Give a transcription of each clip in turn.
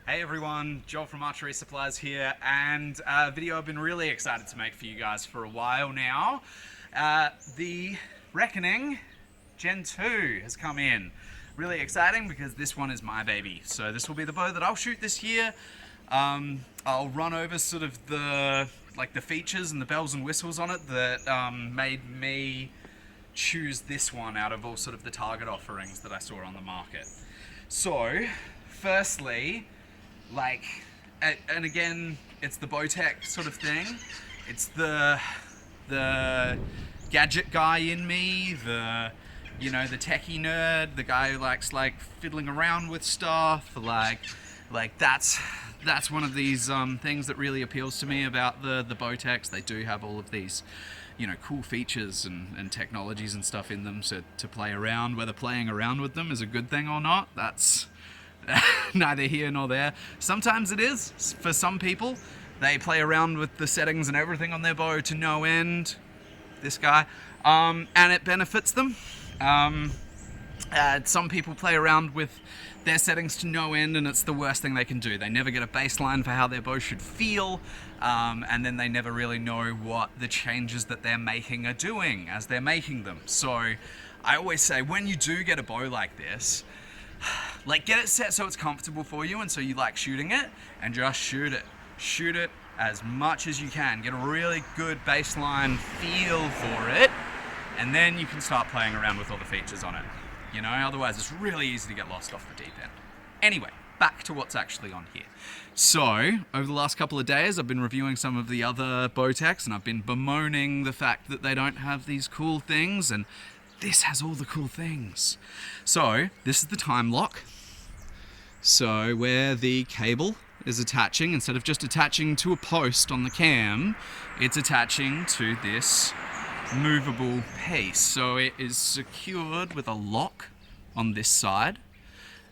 Hey everyone, Joel from Archery Supplies here, and a video I've been really excited to make for you guys for a while now. The Reckoning Gen 2 has come in. Really exciting because this one is my baby. So this will be the bow that I'll shoot this year. I'll run over sort of the features and the bells and whistles on it that made me choose this one out of all sort of the target offerings that I saw on the market. So, firstly, and again, it's the BowTech sort of thing. It's the gadget guy in me, the techie nerd, the guy who likes fiddling around with stuff. That's one of these things that really appeals to me about the BowTechs. They do have all of these, cool features and technologies and stuff in them to play around. Whether playing around with them is a good thing or not, that's neither here nor there. Sometimes it is. For some people, they play around with the settings and everything on their bow to no end. This guy. And it benefits them. Some people play around with their settings to no end, and it's the worst thing they can do. They never get a baseline for how their bow should feel, and then they never really know what the changes that they're making are doing as they're making them. So I always say, when you do get a bow like this, get it set so it's comfortable for you and so you like shooting it, and just shoot it. Shoot it as much as you can. Get a really good baseline feel for it, and then you can start playing around with all the features on it. Otherwise it's really easy to get lost off the deep end. Anyway, back to what's actually on here. So, over the last couple of days, I've been reviewing some of the other BowTechs, and I've been bemoaning the fact that they don't have these cool things, and this has all the cool things. So, this is the time lock. So, where the cable is attaching, instead of just attaching to a post on the cam, it's attaching to this movable piece. So it is secured with a lock on this side,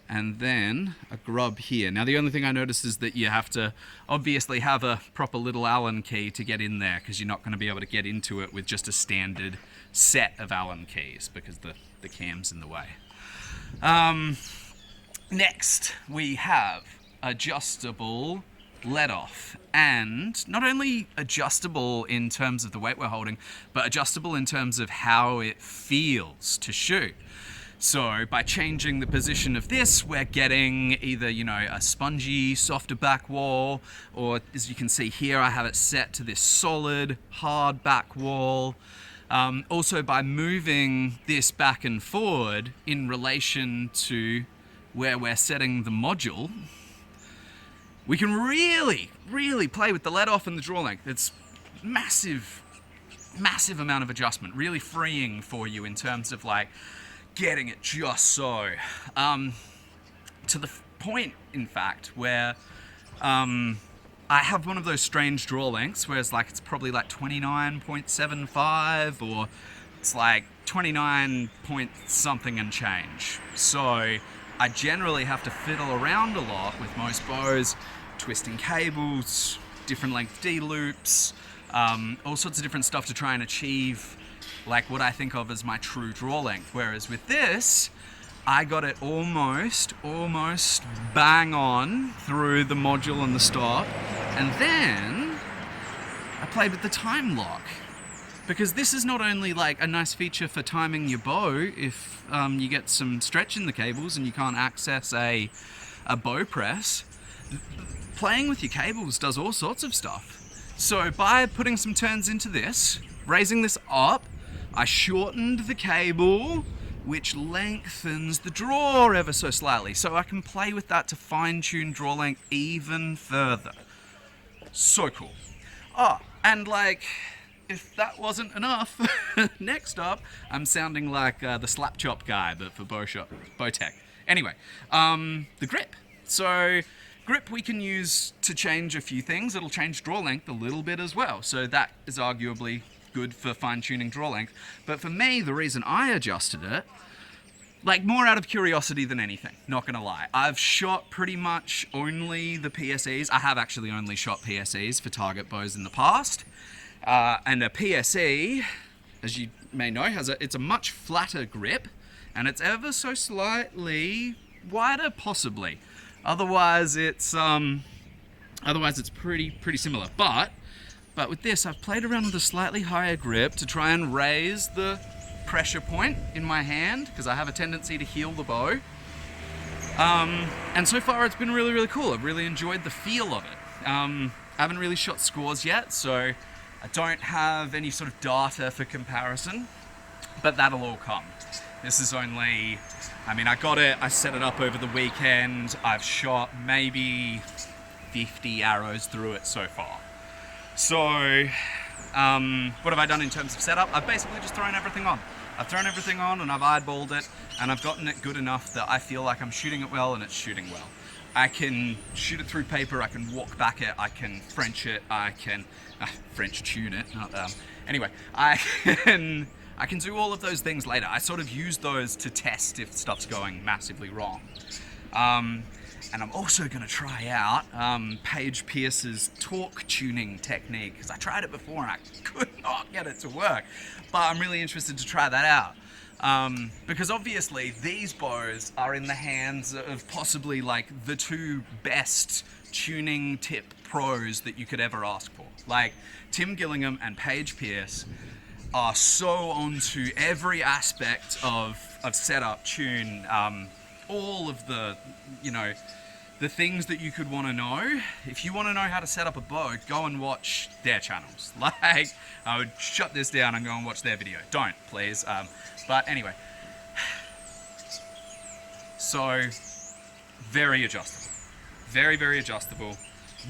and then a grub here. Now the only thing I noticed is that you have to obviously have a proper little Allen key to get in there, because you're not going to be able to get into it with just a standard set of Allen keys because the cam's in the way. Next we have adjustable let off, and not only adjustable in terms of the weight we're holding, but adjustable in terms of how it feels to shoot. So by changing the position of this, we're getting either, a spongy, softer back wall, or as you can see here, I have it set to this solid, hard back wall. Also by moving this back and forward in relation to where we're setting the module, we can really play with the let off and the draw length. It's massive amount of adjustment, really freeing for you in terms of getting it just so. To the point, in fact, where I have one of those strange draw lengths where it's probably 29.75, or it's 29 point something and change. So I generally have to fiddle around a lot with most bows, twisting cables, different length D loops, all sorts of different stuff to try and achieve what I think of as my true draw length. Whereas with this, I got it almost bang on through the module and the stop, and then I played with the time lock. Because this is not only a nice feature for timing your bow if you get some stretch in the cables and you can't access a bow press. Playing with your cables does all sorts of stuff. So by putting some turns into this, raising this up, I shortened the cable, which lengthens the draw ever so slightly. So I can play with that to fine-tune draw length even further. So cool. Oh, and if that wasn't enough, next up, I'm sounding like the slap chop guy, but for BowTech. Anyway, the grip. So grip we can use to change a few things. It'll change draw length a little bit as well. So that is arguably good for fine-tuning draw length. But for me, the reason I adjusted it, more out of curiosity than anything, not gonna lie. I've shot pretty much only the PSEs. I have actually only shot PSEs for target bows in the past. And a PSE, as you may know, it's a much flatter grip, and it's ever so slightly wider, possibly. Otherwise, it's pretty similar. But with this, I've played around with a slightly higher grip to try and raise the pressure point in my hand, because I have a tendency to heel the bow. And so far it's been really, really cool. I've really enjoyed the feel of it. I haven't really shot scores yet, so I don't have any sort of data for comparison, but that'll all come. This is only, I mean, I set it up over the weekend. I've shot maybe 50 arrows through it so far. So, what have I done in terms of setup? I've basically just thrown everything on. I've thrown everything on and I've eyeballed it, and I've gotten it good enough that I feel like I'm shooting it well and it's shooting well. I can shoot it through paper, I can walk back it, I can French it, I can French tune it, anyway, I can do all of those things later. I sort of use those to test if stuff's going massively wrong. And I'm also going to try out Paige Pierce's torque tuning technique, because I tried it before and I could not get it to work. But I'm really interested to try that out. Because obviously these bows are in the hands of possibly like the two best tuning tip pros that you could ever ask for. Like Tim Gillingham and Paige Pierce are so onto every aspect of setup, tune, all of the, the things that you could want to know. If you want to know how to set up a bow, go and watch their channels. Like, I would shut this down and go and watch their video. Don't, please. But anyway. So, very adjustable. Very, very adjustable.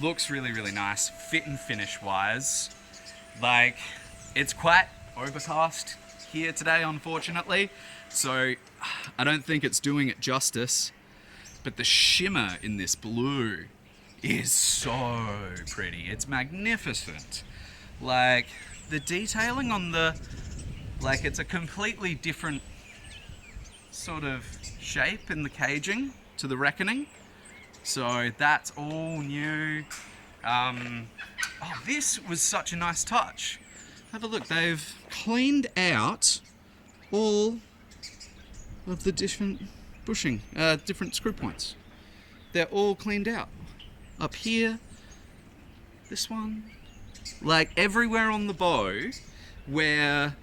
Looks really, really nice. Fit and finish wise. Like, it's quite overcast here today, unfortunately. So, I don't think it's doing it justice. But the shimmer in this blue is so pretty. It's magnificent. Like, the detailing on the, like, it's a completely different sort of shape in the caging to the Reckoning. So that's all new. Oh, this was such a nice touch. Have a look, they've cleaned out all of the different bushing, different screw points. They're all cleaned out. Up here, this one, like everywhere on the bow where,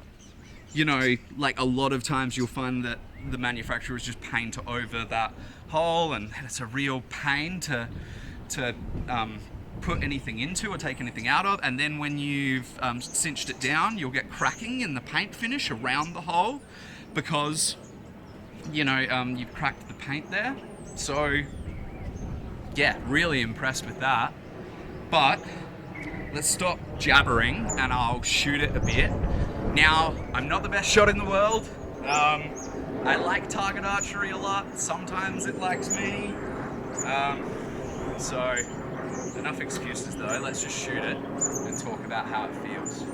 like a lot of times you'll find that the manufacturers just paint over that hole, and it's a real pain to put anything into or take anything out of, and then when you've cinched it down, you'll get cracking in the paint finish around the hole because you've cracked the paint there. So yeah, really impressed with that. But let's stop jabbering and I'll shoot it a bit. Now, I'm not the best shot in the world. I like target archery a lot. Sometimes it likes me. So enough excuses though. Let's just shoot it and talk about how it feels.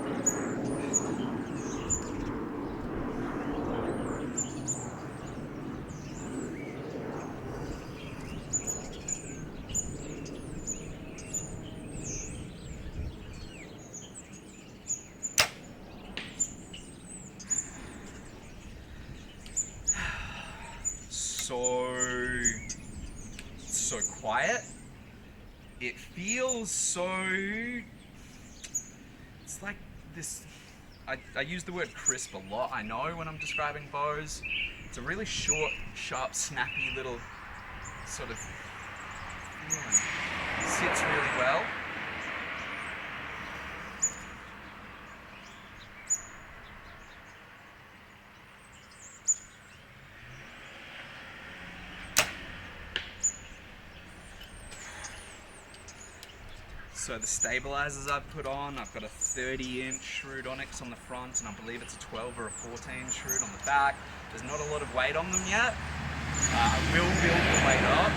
So quiet. It feels so, it's like this, I use the word crisp a lot, I know, when I'm describing bows. It's a really short, sharp, snappy little sort of feeling. It sits really well. So the stabilizers I've put on, I've got a 30-inch shrewd onyx on the front, and I believe it's a 12 or a 14 shrewd on the back. There's not a lot of weight on them yet. I will build the weight up.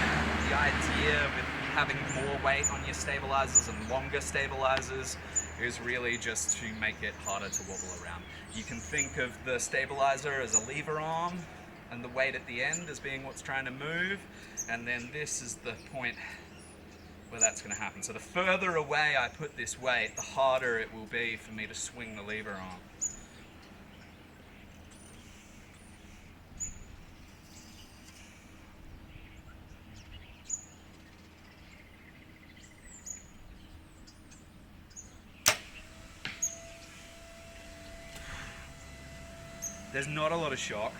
The idea with having more weight on your stabilizers and longer stabilizers is really just to make it harder to wobble around. You can think of the stabilizer as a lever arm, and the weight at the end as being what's trying to move, and then this is the point where that's going to happen. So the further away I put this weight, the harder it will be for me to swing the lever arm. There's not a lot of shock.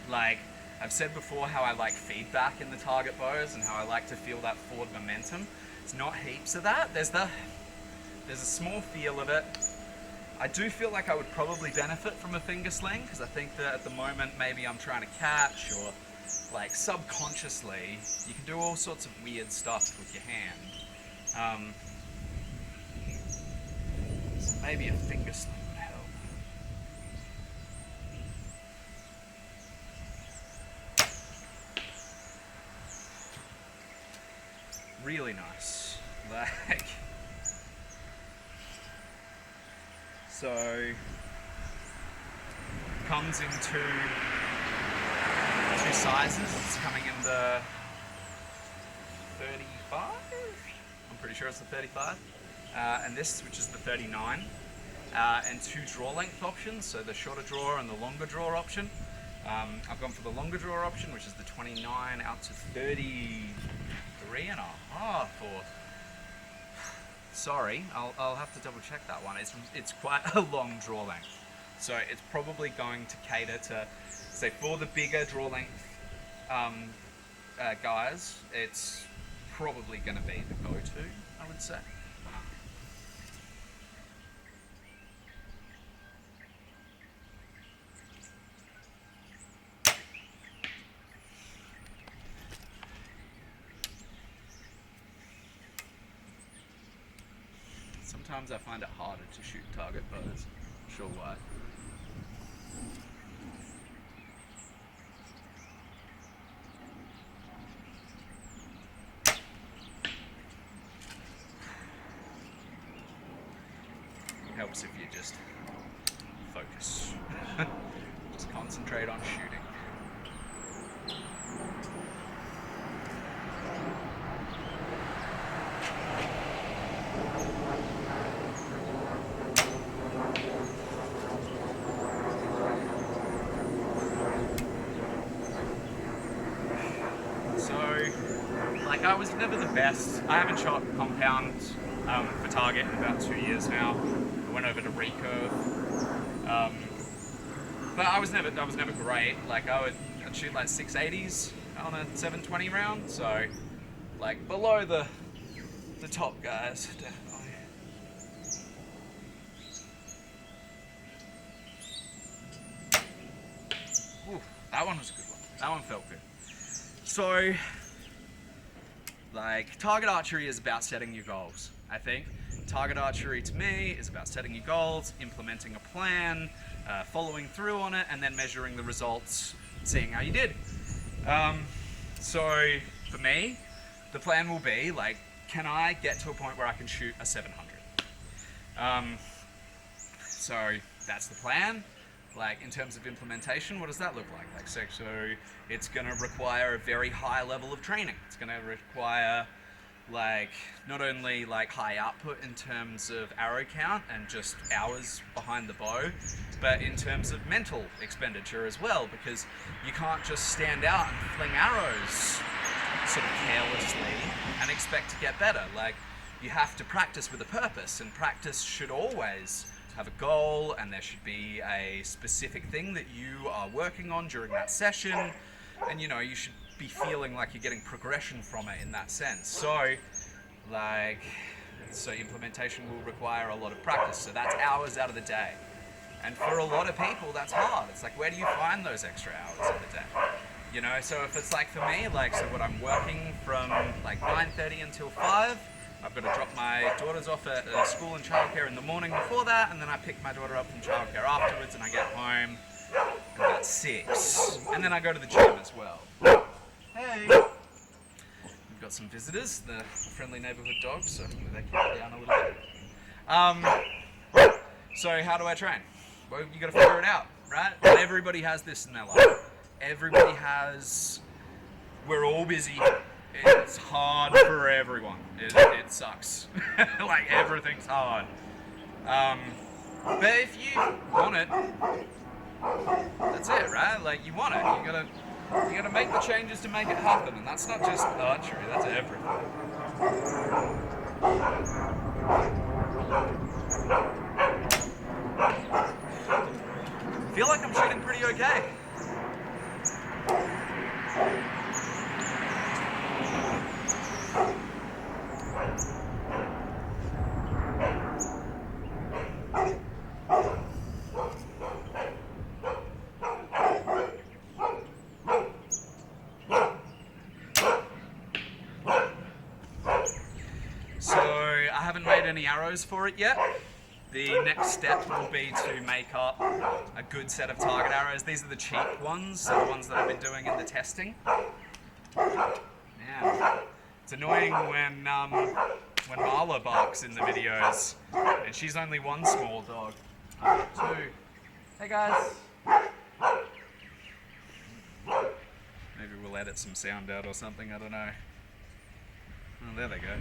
Like, I've said before how I like feedback in the target bows and how I like to feel that forward momentum. It's not heaps of that. There's a small feel of it. I do feel like I would probably benefit from a finger sling, because I think that at the moment maybe I'm trying to catch, or like subconsciously you can do all sorts of weird stuff with your hand. So maybe a finger sling would help. Really nice. Like, so comes in two sizes. It's coming in the 35. I'm pretty sure it's the 35. And this, which is the 39. And two draw length options, so the shorter draw and the longer draw option. I've gone for the longer draw option, which is the 29 out to 33 and a half. Or sorry, I'll have to double check that one. It's quite a long draw length, so it's probably going to cater to, say, for the bigger draw length guys. It's probably going to be the go-to, I would say. Sometimes I find it harder to shoot target bows. Not sure why. Helps if you just focus. Just concentrate on shooting. I was never the best. I haven't shot compound for target in about 2 years now. I went over to recurve, but I was never great. Like I'd shoot like 680s on a 720 round, so like below the top guys, definitely. Ooh, that one was a good one. That one felt good. So, like, target archery is about setting your goals, I think. Target archery, to me, is about setting your goals, implementing a plan, following through on it, and then measuring the results, seeing how you did. So, for me, the plan will be, like, can I get to a point where I can shoot a 700? So, that's the plan. Like, in terms of implementation, what does that look like? Like, so it's going to require a very high level of training. It's going to require, like, not only, like, high output in terms of arrow count and just hours behind the bow, but in terms of mental expenditure as well, because you can't just stand out and fling arrows sort of carelessly and expect to get better. Like, you have to practice with a purpose, and practice should always have a goal, and there should be a specific thing that you are working on during that session, and you know, you should be feeling like you're getting progression from it in that sense. So implementation will require a lot of practice, so that's hours out of the day, and for a lot of people that's hard. It's like, where do you find those extra hours of the day? You know, so if it's like for me, like, so what I'm working from like 9:30 until 5, I've got to drop my daughters off at school and childcare in the morning before that, and then I pick my daughter up from childcare afterwards, and I get home at about 6. And then I go to the gym as well. Hey! We've got some visitors, the friendly neighborhood dogs, so they keep it down a little bit. So how do I train? Well, you got to figure it out, right? And everybody has this in their life. We're all busy. It's hard for everyone. It sucks. Like, everything's hard. But if you want it, that's it, right? Like, you want it. You gotta make the changes to make it happen, and that's not just archery. That's everything. I feel haven't made any arrows for it yet. The next step will be to make up a good set of target arrows. These are the cheap ones, so the ones that I've been doing in the testing. Man, it's annoying when Marla barks in the videos, and she's only one small dog. Two. Hey guys. Maybe we'll edit some sound out or something, I don't know. Oh, there they go.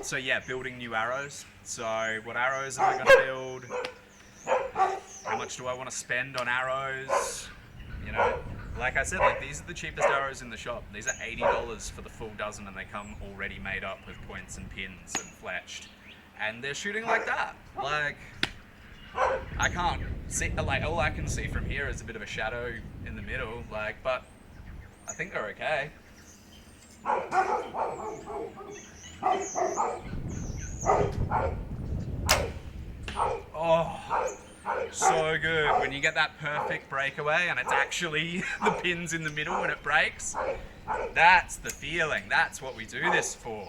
So yeah, building new arrows. So what arrows am I going to build? How much do I want to spend on arrows? You know, like I said, like these are the cheapest arrows in the shop. These are $80 for the full dozen, and they come already made up with points and pins and fletched. And they're shooting like that. Like, I can't see, like all I can see from here is a bit of a shadow in the middle, like, but I think they're okay. Oh, so good. When you get that perfect breakaway and it's actually the pins in the middle when it breaks, that's the feeling. That's what we do this for,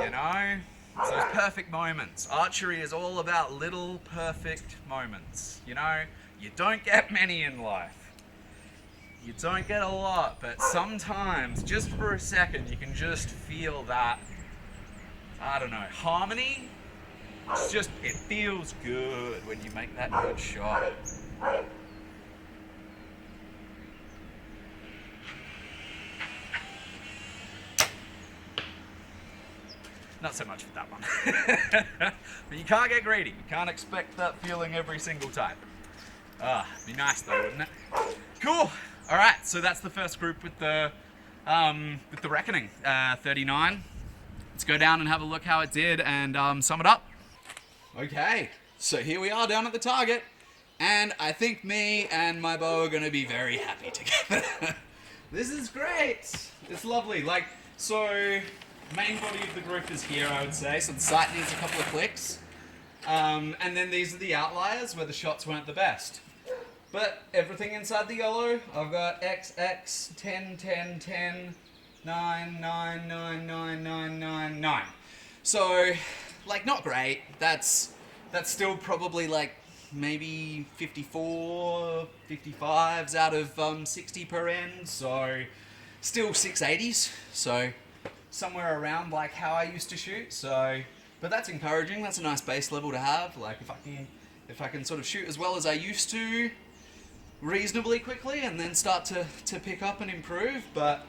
you know? It's those perfect moments. Archery is all about little perfect moments, you know? You don't get many in life. You don't get a lot, but sometimes, just for a second, you can just feel that, I don't know, harmony. It's just, it feels good when you make that good shot. Not so much for that one. But you can't get greedy. You can't expect that feeling every single time. Be nice though, wouldn't it? Cool. All right, so that's the first group with the Reckoning 39. Let's go down and have a look how it did and sum it up. Okay, so here we are down at the target, and I think me and my bow are going to be very happy together. This is great. It's lovely. Like, so main body of the group is here, I would say. So the sight needs a couple of clicks, and then these are the outliers where the shots weren't the best. But everything inside the yellow, I've got X, X, 10, 10, 10, 9, 9, 9, 9, 9, 9, 9. So, like, not great. That's still probably like maybe 54, 55s out of 60 per end. So, still 680s. So, somewhere around like how I used to shoot. So, but that's encouraging. That's a nice base level to have. Like, if I can sort of shoot as well as I used to reasonably quickly and then start to pick up and improve, but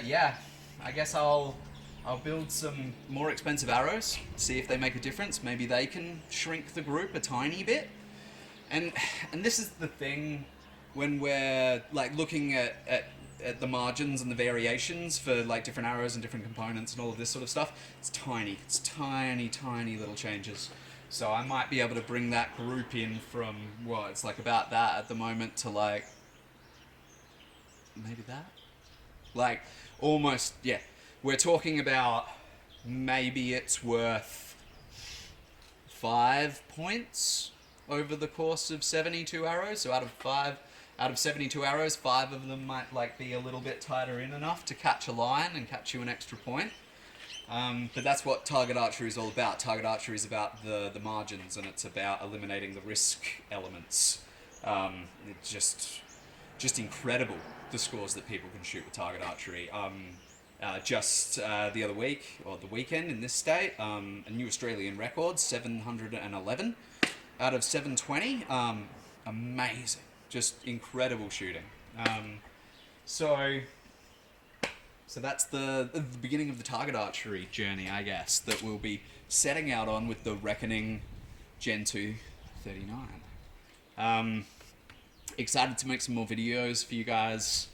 yeah, I guess I'll build some more expensive arrows, see if they make a difference. Maybe they can shrink the group a tiny bit. And this is the thing when we're like looking at the margins and the variations for like different arrows and different components and all of this sort of stuff. It's tiny little changes. So I might be able to bring that group in from, well, it's like about that at the moment to like, maybe that? Like, almost, yeah. We're talking about maybe it's worth 5 points over the course of 72 arrows. So out of 72 arrows, 5 of them might like be a little bit tighter in enough to catch a line and catch you an extra point. But that's what target archery is all about. Target archery is about the margins, and it's about eliminating the risk elements. It's just incredible, the scores that people can shoot with target archery. Just the other week, or the weekend in this state, a new Australian record, 711 out of 720. Amazing. Just incredible shooting. So that's the beginning of the target archery journey, I guess, that we'll be setting out on with the Reckoning Gen 2 39. Excited to make some more videos for you guys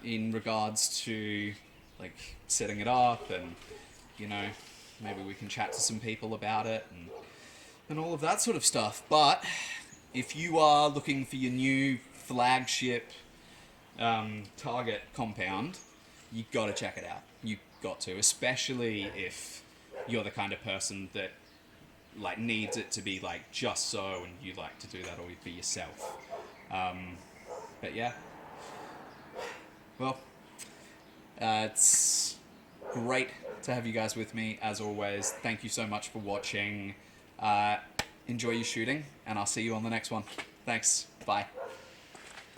in regards to like setting it up, and you know, maybe we can chat to some people about it and all of that sort of stuff. But if you are looking for your new flagship target compound, you got to check it out. You got to, especially if you're the kind of person that like needs it to be like just so, and you like to do that all for yourself. But yeah, well, it's great to have you guys with me as always. Thank you so much for watching. Enjoy your shooting, and I'll see you on the next one. Thanks. Bye.